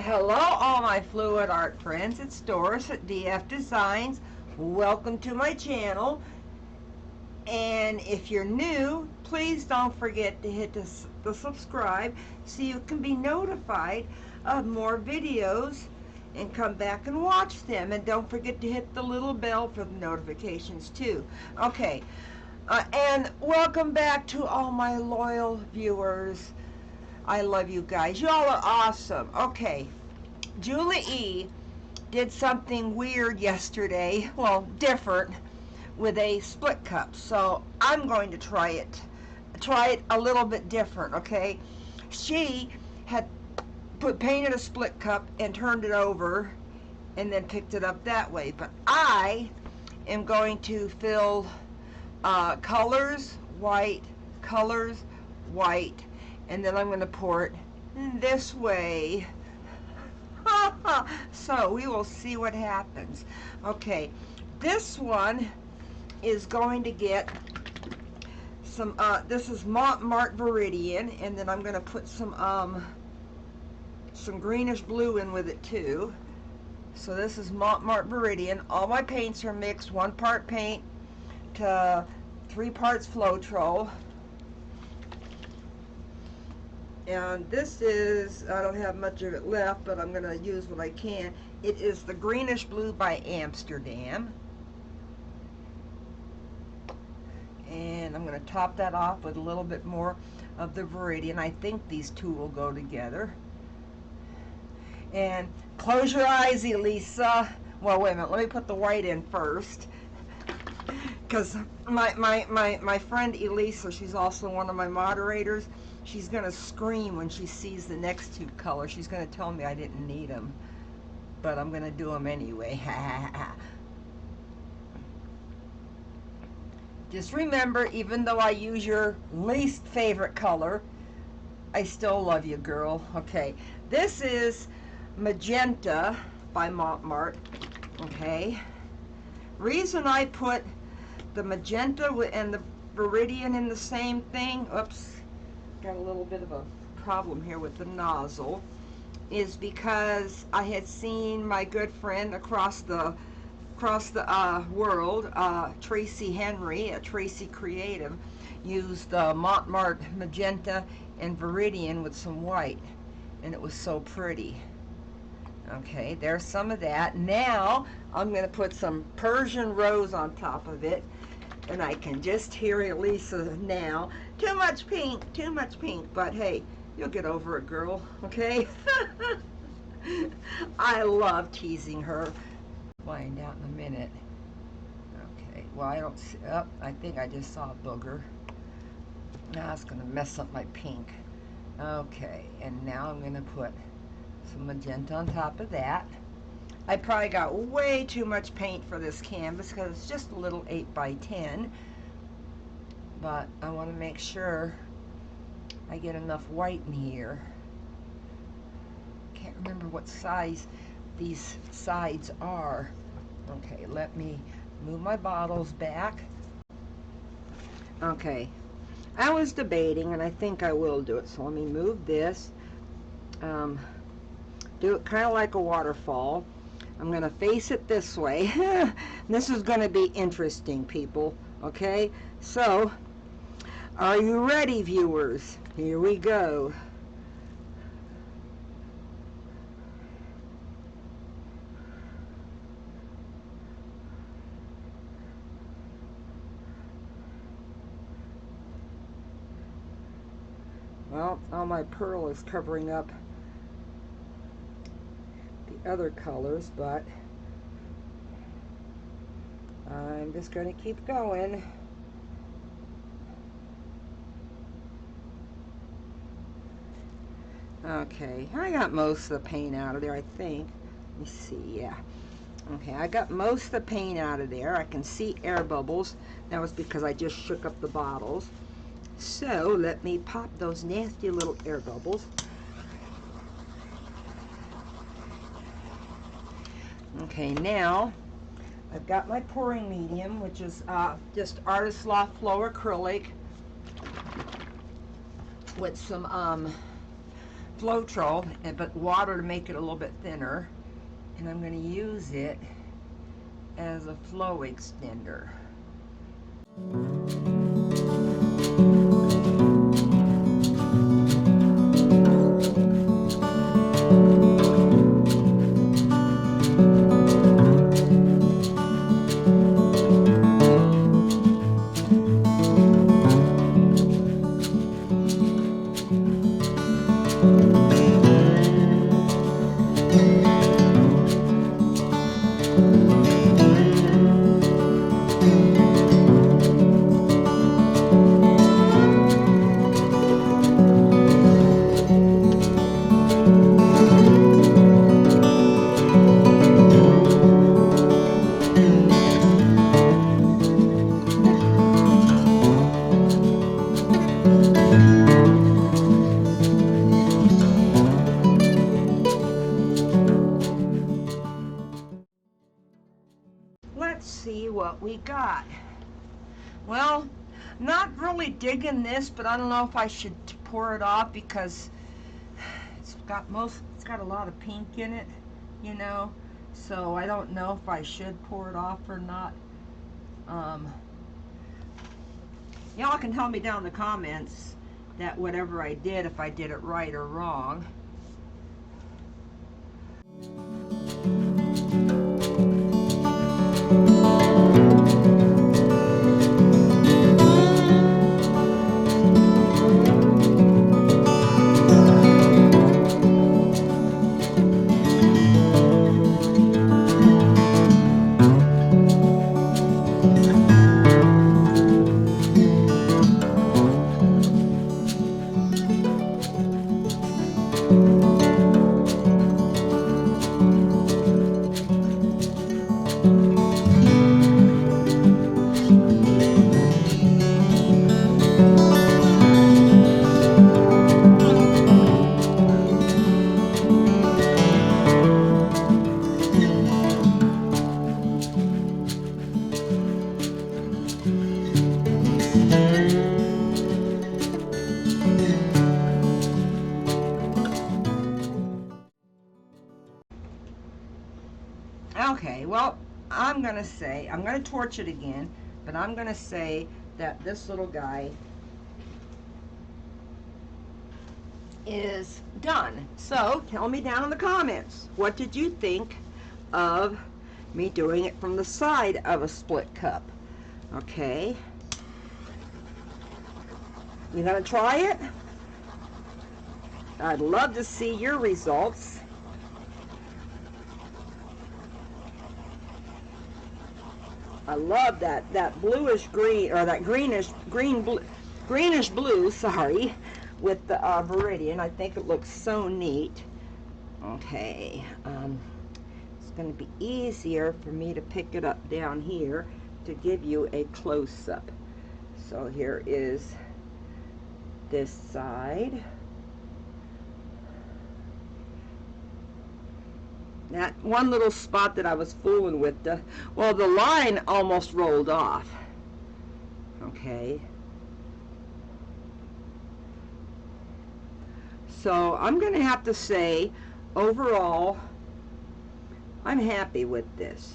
Hello all my fluid art friends, it's Doris at DF Designs. Welcome to my channel, and if you're new, please don't forget to hit the subscribe so you can be notified of more videos and come back and watch them. And don't forget to hit the little bell for the notifications too. Okay, and welcome back to all my loyal viewers. I love you guys. Y'all are awesome. Okay, Julie E did something weird yesterday, well, different, with a split cup. So I'm going to try it a little bit different, okay? She had painted a split cup and turned it over and then picked it up that way. But I am going to fill colors, white, and then I'm going to pour it this way. So we will see what happens. Okay, this one is going to get some, this is Montmartre Viridian, and then I'm going to put some greenish blue in with it too. So this is Montmartre Viridian. All my paints are mixed, 1 part paint to 3 parts Floetrol. And this is, I don't have much of it left, but I'm going to use what I can. It is the greenish blue by Amsterdam. And I'm going to top that off with a little bit more of the Viridian. I think these two will go together. And close your eyes, Elisa. Well, wait a minute. Let me put the white in first. Because my friend Elisa, she's also one of my moderators. She's going to scream when she sees the next 2 colors. She's going to tell me I didn't need them. But I'm going to do them anyway. Just remember, even though I use your least favorite color, I still love you, girl. Okay, this is Magenta by Montmartre. Okay. Reason I put the magenta and the Viridian in the same thing, oops, got a little bit of a problem here with the nozzle, is because I had seen my good friend across the world, Tracy Henry at Tracy Creative, use the Montmartre magenta and Viridian with some white, and it was so pretty. Okay, there's some of that. Now I'm going to put some Persian rose on top of it, and I can just hear Elisa now. Too much pink, but hey, you'll get over it, girl, okay? I love teasing her. Find out in a minute. Okay, well, I don't see, oh, I think I just saw a booger. Now it's going to mess up my pink. Okay, and now I'm going to put some magenta on top of that. I probably got way too much paint for this canvas because it's just a little 8x10, but I want to make sure I get enough white in here. Can't remember what size these sides are. Okay, let me move my bottles back. Okay, I was debating, and I think I will do it, so let me move this. Do it kind of like a waterfall. I'm going to face it this way. This is going to be interesting, people. Okay? So, are you ready, viewers? Here we go. Well, all my pearl is covering up the other colors, but I'm just going to keep going. Okay, I got most of the paint out of there, I think. Let me see, yeah. Okay, I got most of the paint out of there. I can see air bubbles. That was because I just shook up the bottles. So let me pop those nasty little air bubbles. Okay, now I've got my pouring medium, which is just Artist Loft Flow Acrylic with some Floetrol, but water to make it a little bit thinner, and I'm going to use it as a flow extender. Let's see what we got. Well, not really digging this, but I don't know if I should pour it off because it's got a lot of pink in it, you know, so I don't know if I should pour it off or not. Y'all can tell me down in the comments that whatever I did, if I did it right or wrong. Okay, well, I'm going to torch it again, but I'm going to say that this little guy is done. So, tell me down in the comments, what did you think of me doing it from the side of a split cup? Okay. You going to try it? I'd love to see your results. I love that bluish green, or that greenish blue, sorry, with the Viridian. I think it looks so neat. Okay, it's going to be easier for me to pick it up down here to give you a close-up. So here is this side. That one little spot that I was fooling with, the line almost rolled off. Okay. So I'm going to have to say, overall, I'm happy with this.